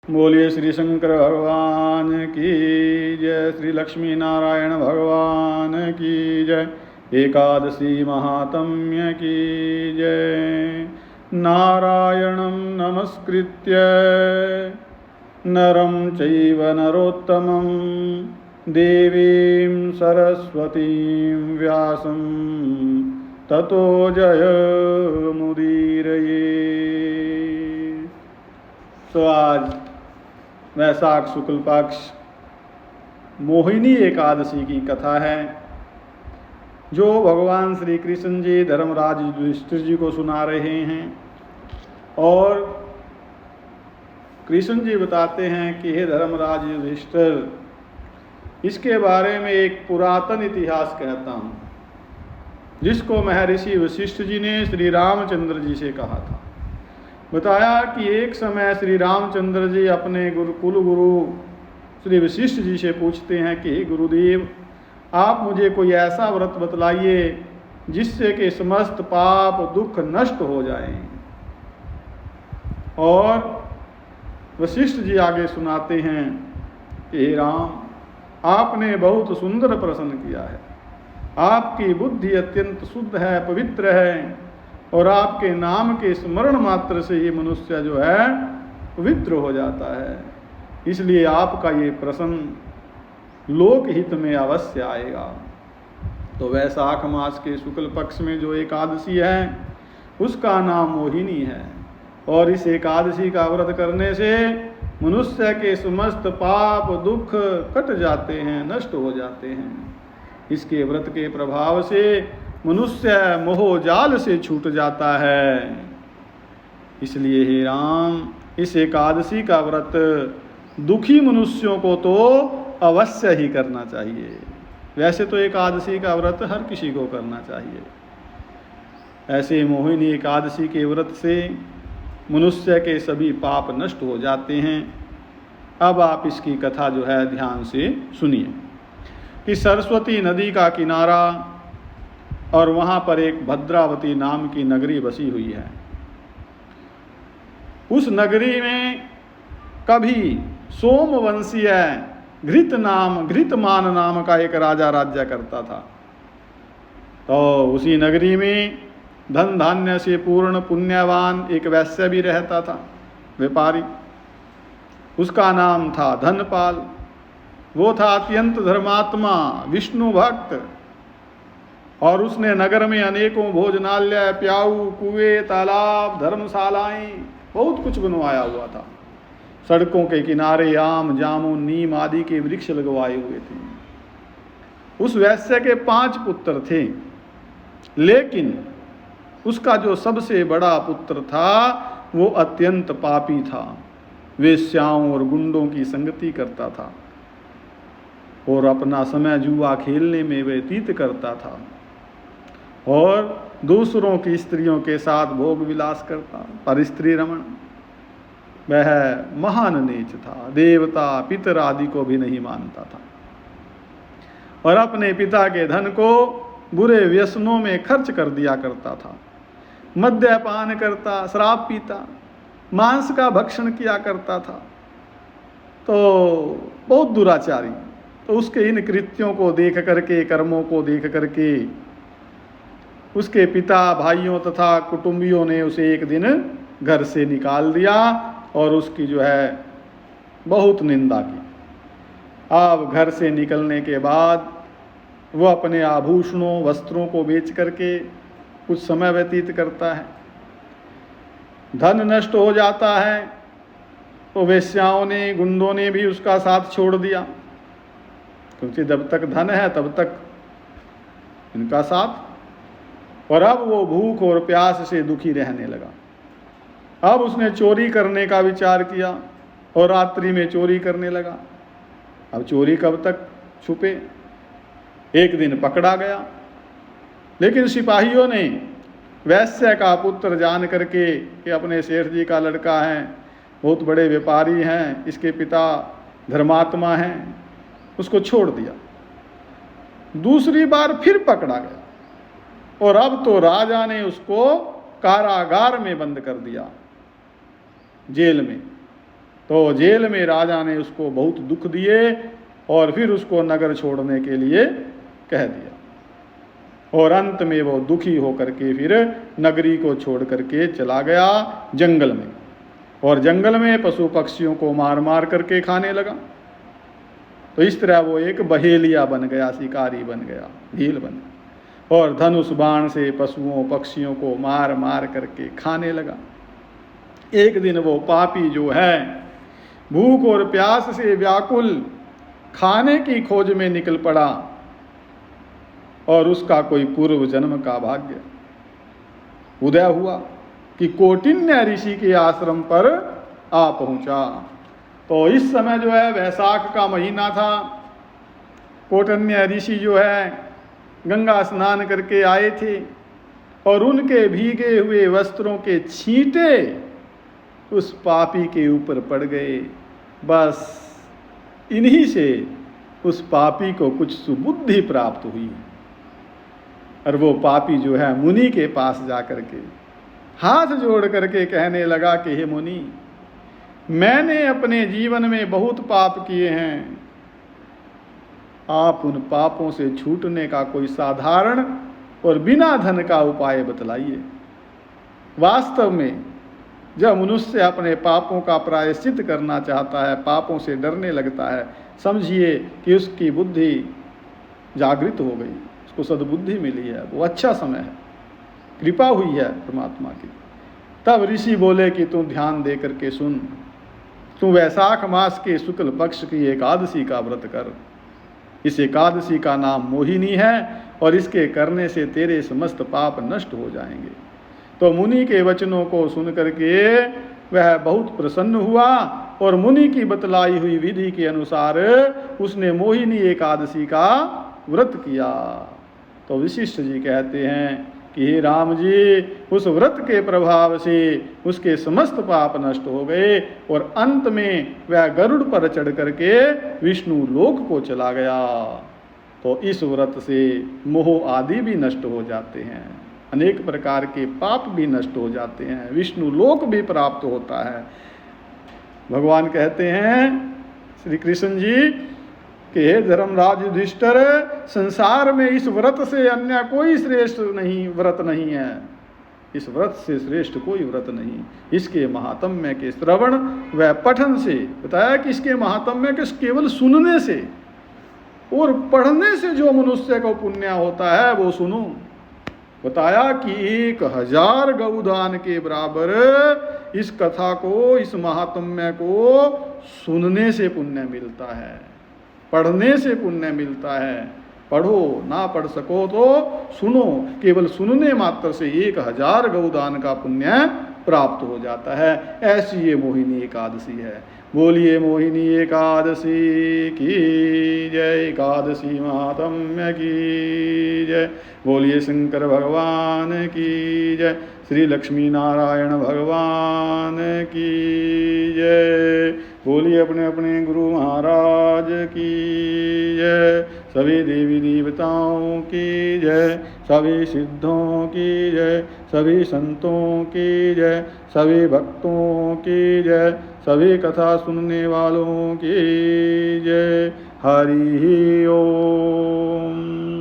बोलिए श्री शंकर भगवान की जय, श्री लक्ष्मी नारायण भगवान की जय, एकादशी महात्म्य की जय। नारायणं नमस्कृत्य नरं चैव नरोत्तमं देवीं सरस्वतीं व्यासं ततो जयमुदीरये। तो आज वैशाख शुक्ल पक्ष मोहिनी एकादशी की कथा है, जो भगवान श्री कृष्ण जी धर्मराज युधिष्ठिर जी को सुना रहे हैं। और कृष्ण जी बताते हैं कि हे धर्मराज युधिष्ठिर, इसके बारे में एक पुरातन इतिहास कहता हूँ, जिसको महर्षि वशिष्ठ जी ने श्री रामचंद्र जी से कहा था। बताया कि एक समय श्री रामचंद्र जी अपने कुल गुरु श्री वशिष्ठ जी से पूछते हैं कि गुरुदेव, आप मुझे कोई ऐसा व्रत बतलाइए जिससे कि समस्त पाप दुख नष्ट हो जाएं। और वशिष्ठ जी आगे सुनाते हैं कि हे राम, आपने बहुत सुंदर प्रश्न किया है। आपकी बुद्धि अत्यंत शुद्ध है, पवित्र है, और आपके नाम के स्मरण मात्र से ये मनुष्य जो है पवित्र हो जाता है। इसलिए आपका ये प्रश्न लोकहित में अवश्य आएगा। तो वैशाख मास के शुक्ल पक्ष में जो एकादशी है उसका नाम मोहिनी है, और इस एकादशी का व्रत करने से मनुष्य के समस्त पाप दुख कट जाते हैं, नष्ट हो जाते हैं। इसके व्रत के प्रभाव से मनुष्य मोहजाल से छूट जाता है। इसलिए हे राम, इस एकादशी का व्रत दुखी मनुष्यों को तो अवश्य ही करना चाहिए। वैसे तो एकादशी का व्रत हर किसी को करना चाहिए। ऐसे मोहिनी एकादशी के व्रत से मनुष्य के सभी पाप नष्ट हो जाते हैं। अब आप इसकी कथा जो है ध्यान से सुनिए कि सरस्वती नदी का किनारा और वहाँ पर एक भद्रावती नाम की नगरी बसी हुई है। उस नगरी में कभी सोमवंशीय घृतमान नाम का एक राजा राज्य करता था। तो उसी नगरी में धन धान्य से पूर्ण पुण्यवान एक वैश्य भी रहता था, व्यापारी। उसका नाम था धनपाल। वो था अत्यंत धर्मात्मा, विष्णु भक्त, और उसने नगर में अनेकों भोजनालय, प्याऊ, कुएं, तालाब, धर्मशालाएं, बहुत कुछ बनवाया हुआ था। सड़कों के किनारे आम, जामुन, नीम आदि के वृक्ष लगवाए हुए थे। उस वैश्य के 5 पुत्र थे, लेकिन उसका जो सबसे बड़ा पुत्र था वो अत्यंत पापी था। वेश्याओं और गुंडों की संगति करता था और अपना समय जुआ खेलने में व्यतीत करता था, और दूसरों की स्त्रियों के साथ भोग विलास करता, पर स्त्री रमण। वह महान नीच था, देवता पितर आदि को भी नहीं मानता था, और अपने पिता के धन को बुरे व्यसनों में खर्च कर दिया करता था। मद्यपान करता, शराब पीता, मांस का भक्षण किया करता था। तो बहुत दुराचारी। तो उसके इन कृत्यों को देख करके, कर्मों को देख करके उसके पिता, भाइयों तथा कुटुंबियों ने उसे एक दिन घर से निकाल दिया और उसकी जो है बहुत निंदा की। अब घर से निकलने के बाद वो अपने आभूषणों, वस्त्रों को बेच करके कुछ समय व्यतीत करता है। धन नष्ट हो जाता है तो वेश्याओं ने, गुंडों ने भी उसका साथ छोड़ दिया, क्योंकि जब तक धन है तब तक इनका साथ। और अब वो भूख और प्यास से दुखी रहने लगा। अब उसने चोरी करने का विचार किया और रात्रि में चोरी करने लगा। अब चोरी कब तक छुपे। एक दिन पकड़ा गया, लेकिन सिपाहियों ने वैश्य का पुत्र जान करके कि अपने सेठ जी का लड़का है, बहुत बड़े व्यापारी हैं, इसके पिता धर्मात्मा हैं, उसको छोड़ दिया। दूसरी बार फिर पकड़ा गया, और अब तो राजा ने उसको कारागार में बंद कर दिया, जेल में। तो जेल में राजा ने उसको बहुत दुख दिए और फिर उसको नगर छोड़ने के लिए कह दिया, और अंत में वो दुखी होकर के फिर नगरी को छोड़ करके चला गया जंगल में, और जंगल में पशु पक्षियों को मार मार करके खाने लगा। तो इस तरह वो एक बहेलिया बन गया, शिकारी बन गया, भील बन गया, और धनुष बाण से पशुओं पक्षियों को मार मार करके खाने लगा। एक दिन वो पापी जो है भूख और प्यास से व्याकुल खाने की खोज में निकल पड़ा, और उसका कोई पूर्व जन्म का भाग्य उदय हुआ कि कौटिन्य ऋषि के आश्रम पर आ पहुंचा। तो इस समय जो है वैशाख का महीना था। कौटिन्य ऋषि जो है गंगा स्नान करके आए थे, और उनके भीगे हुए वस्त्रों के छींटे उस पापी के ऊपर पड़ गए। बस इन्हीं से उस पापी को कुछ सुबुद्धि प्राप्त हुई, और वो पापी जो है मुनि के पास जाकर के हाथ जोड़ करके कहने लगा कि हे मुनि, मैंने अपने जीवन में बहुत पाप किए हैं, आप उन पापों से छूटने का कोई साधारण और बिना धन का उपाय बतलाइए। वास्तव में जब मनुष्य अपने पापों का प्रायश्चित करना चाहता है, पापों से डरने लगता है, समझिए कि उसकी बुद्धि जागृत हो गई, उसको सद्बुद्धि मिली है, वो अच्छा समय है, कृपा हुई है परमात्मा की। तब ऋषि बोले कि तू ध्यान दे करके सुन, तू वैशाख मास के शुक्ल पक्ष की एकादशी का व्रत कर। इस एकादशी का नाम मोहिनी है, और इसके करने से तेरे समस्त पाप नष्ट हो जाएंगे। तो मुनि के वचनों को सुन करके वह बहुत प्रसन्न हुआ, और मुनि की बतलाई हुई विधि के अनुसार उसने मोहिनी एकादशी का व्रत किया। तो वशिष्ठ जी कहते हैं कि हे राम जी, उस व्रत के प्रभाव से उसके समस्त पाप नष्ट हो गए, और अंत में वह गरुड़ पर चढ़ करके विष्णु लोक को चला गया। तो इस व्रत से मोह आदि भी नष्ट हो जाते हैं, अनेक प्रकार के पाप भी नष्ट हो जाते हैं, विष्णु लोक भी प्राप्त होता है। भगवान कहते हैं श्री कृष्ण जी कि हे धर्मराज युधिष्ठिर, संसार में इस व्रत से अन्य कोई श्रेष्ठ नहीं व्रत नहीं है, इस व्रत से श्रेष्ठ कोई व्रत नहीं। इसके महात्म्य के श्रवण व पठन से बताया कि इसके महात्म्य के केवल सुनने से और पढ़ने से जो मनुष्य को पुण्य होता है वो सुनो। बताया कि 1000 गौदान के बराबर इस कथा को, इस महात्म्य को सुनने से पुण्य मिलता है, पढ़ने से पुण्य मिलता है। पढ़ो, ना पढ़ सको तो सुनो, केवल सुनने मात्र से 1000 गौदान का पुण्य प्राप्त हो जाता है। ऐसी ये मोहिनी एकादशी है। बोलिए मोहिनी एकादशी की जय, एकादशी महात्म्य की जय। बोलिए शंकर भगवान की जय, श्री लक्ष्मी नारायण भगवान की जय। बोलिए अपने अपने गुरु महाराज की जय, सभी देवी देवताओं की जय, सभी सिद्धों की जय, सभी संतों की जय, सभी भक्तों की जय, सभी कथा सुनने वालों की जय। हरि ओम।